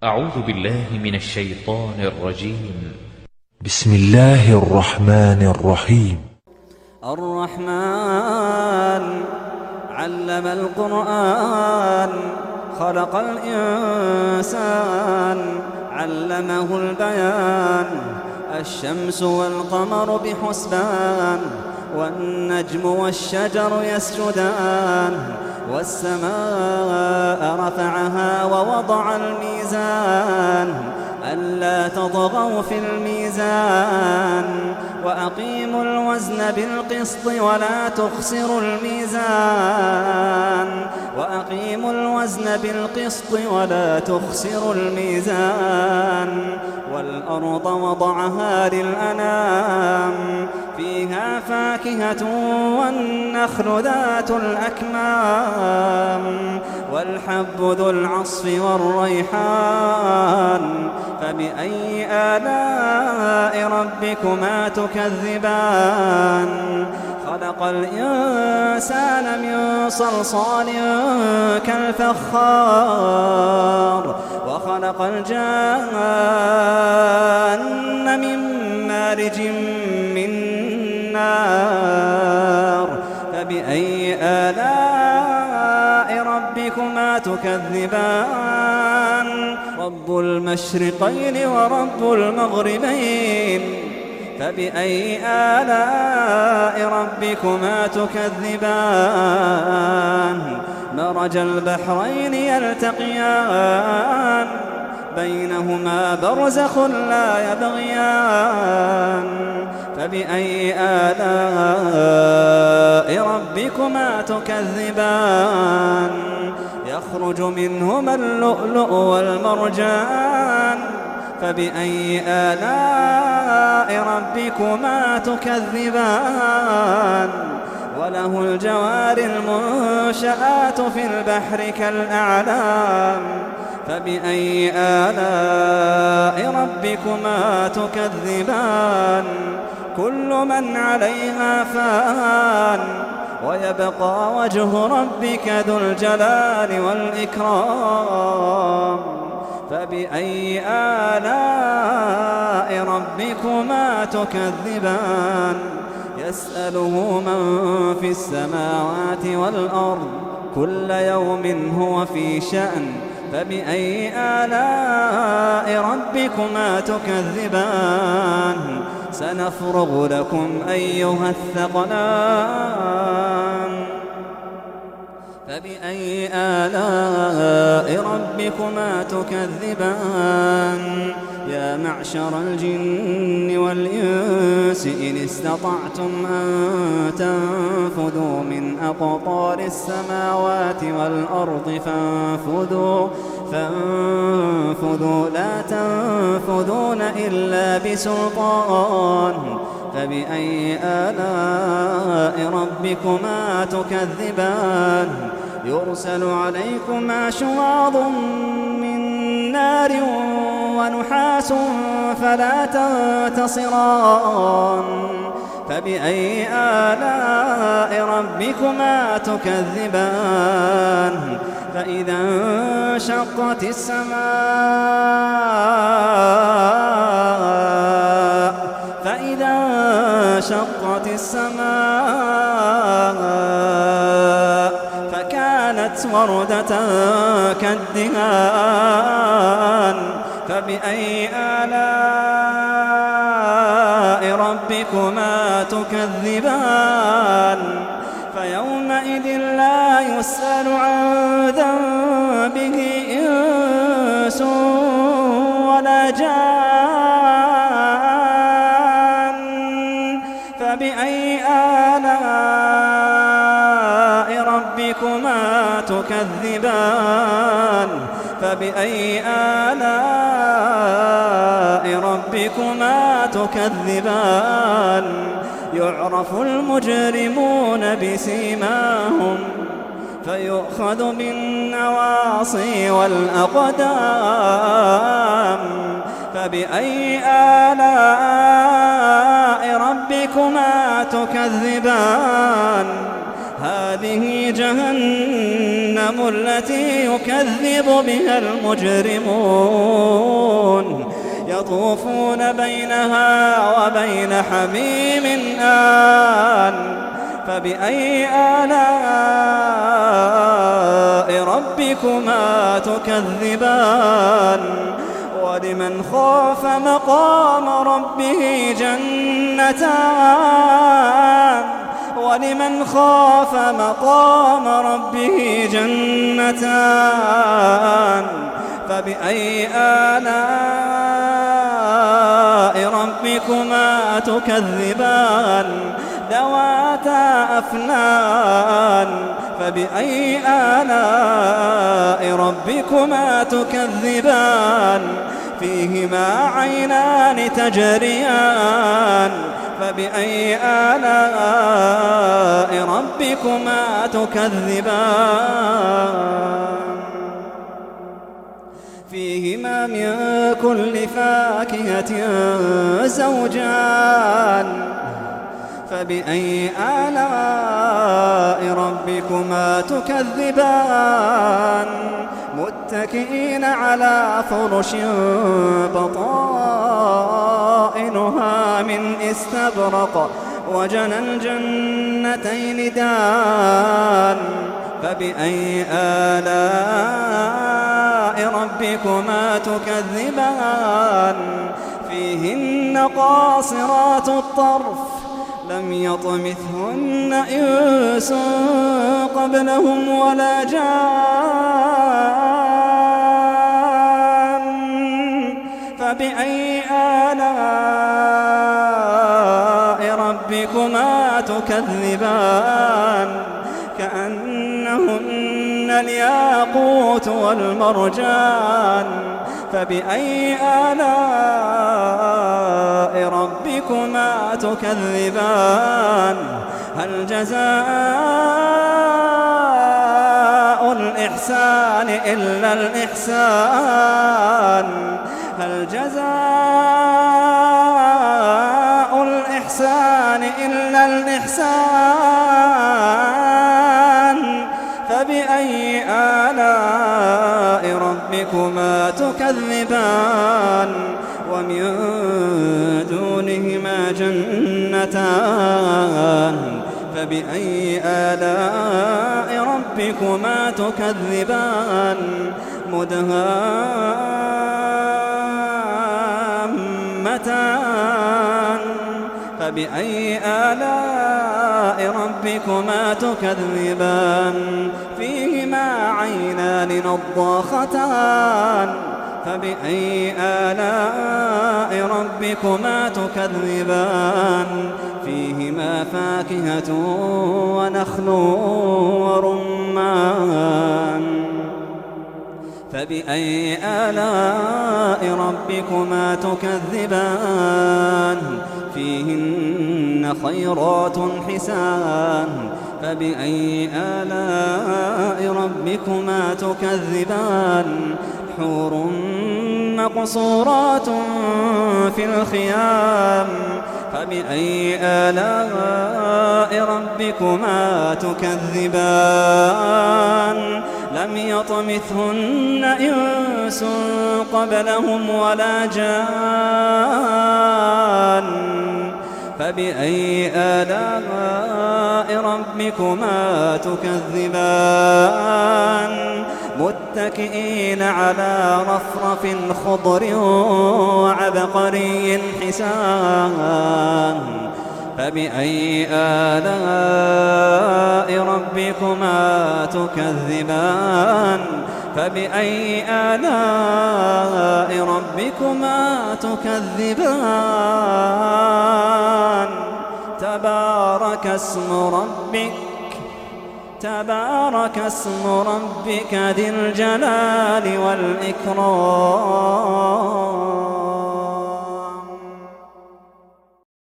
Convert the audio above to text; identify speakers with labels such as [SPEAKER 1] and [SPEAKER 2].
[SPEAKER 1] أعوذ بالله من الشيطان الرجيم.
[SPEAKER 2] بسم الله الرحمن الرحيم.
[SPEAKER 3] الرحمن علم القرآن، خلق الإنسان علمه البيان. الشمس والقمر بحسبان، والنجم والشجر يسجدان. والسماء رفعها ووضع الميزان، ألا تطغوا في الميزان. وأقيموا الوزن بالقسط ولا تخسروا الميزان. وأقيموا الوزن بالقسط ولا تخسروا الميزان. والأرض وضعها للأنام، فيها فاكهة والنخل ذات الأكمام، والحب ذو العصف والريحان. فبأي آلاء ربكما تكذبان؟ خلق الإنسان من صلصال كالفخار، وخلق الجان من مارج من نار. فبأي آلاء ربكما تكذبان؟ رب المشرقين ورب المغربين. فبأي آلاء ربكما تكذبان؟ مرج البحرين يلتقيان، بينهما برزخ لا يبغيان. فبأي آلاء ربكما تكذبان؟ يخرج منهما اللؤلؤ والمرجان. فبأي آلاء ربكما تكذبان؟ وله الجوار المنشآت في البحر كالأعلام. فبأي آلاء ربكما تكذبان؟ كل من عليها فان، ويبقى وجه ربك ذو الجلال والإكرام. فبأي آلاء ربكما تكذبان؟ يسأله من في السماوات والأرض، كل يوم هو في شأن. فبأي آلاء ربكما تكذبان؟ سنفرغ لكم أيها الثقلان. فبأي آلاء ربكما تكذبان؟ يا معشر الجن والإنس إن استطعتم أن تنفذوا من أقطار السماوات والأرض فانفذوا لا تنفذون إلا بسلطان. فبأي آلاء ربكما تكذبان؟ يرسل عليكما شواظ من نار ونحاس فلا تنتصران. فبأي آلاء ربكما تكذبان؟ فإذا انشقت السماء فكانت وردة كالدهان. فبأي آلاء ربكما تكذبان؟ فيومئذ لا يسأل عن ذنبه إنس ولا جان. فبأي آلاء ربكما تكذبان؟ فبأي آلاء ربكما تكذبان؟ يعرف المجرمون بسيماهم، فيؤخذ بالنواصي والأقدام. فبأي آلاء ربكما تكذبان؟ هذه جهنم التي يكذب بها المجرمون يطوفون بينها وبين حميم آن فبأي آلاء ربكما تكذبان ولمن خاف مقام ربه جنتان ولمن خاف مقام ربه جنتان فبأي آلاء ربكما تكذبان ذواتا أفنان فبأي آلاء ربكما تكذبان فيهما عينان تجريان فبأي آلاء ربكما تكذبان فيهما من كل فاكهة زوجان فبأي آلاء ربكما تكذبان متكئين على فرش بطائنها من استبرق وجنى الجنتين دان فبأي آلاء ربكما تكذبان فيهن قاصرات الطرف لم يطمثهن إنس قبلهم ولا جان فبأي آلاء ربكما تكذبان كأنهن الياقوت والمرجان فبأي آلاء ربكما تكذبان هل جزاء الإحسان إلا الإحسان هل جزاء الإحسان إلا الإحسان فبأي آلاء ربكما تكذبان ومن دونهما جنتان فبأي آلاء ربكما تكذبان مدهامتان فبأي آلاء ربكما تكذبان فيهما عينان نضاختان فبأي آلاء ربكما تكذبان فيهما فاكهة ونخل ورمان فبأي آلاء ربكما تكذبان فيهن خيرات حسان فبأي آلاء ربكما تكذبان حور مقصورات في الخيام فبأي آلاء ربكما تكذبان لم يطمثهن إنس قبلهم ولا جان فبأي آلاء ربكما تكذبان متكئين على رفرف خضر وعبقري حسان فبأي آلاء ربكما تكذبان فبأي آلاء ربكما تكذبان تبارك اسم ربك ذي الجلال والإكرام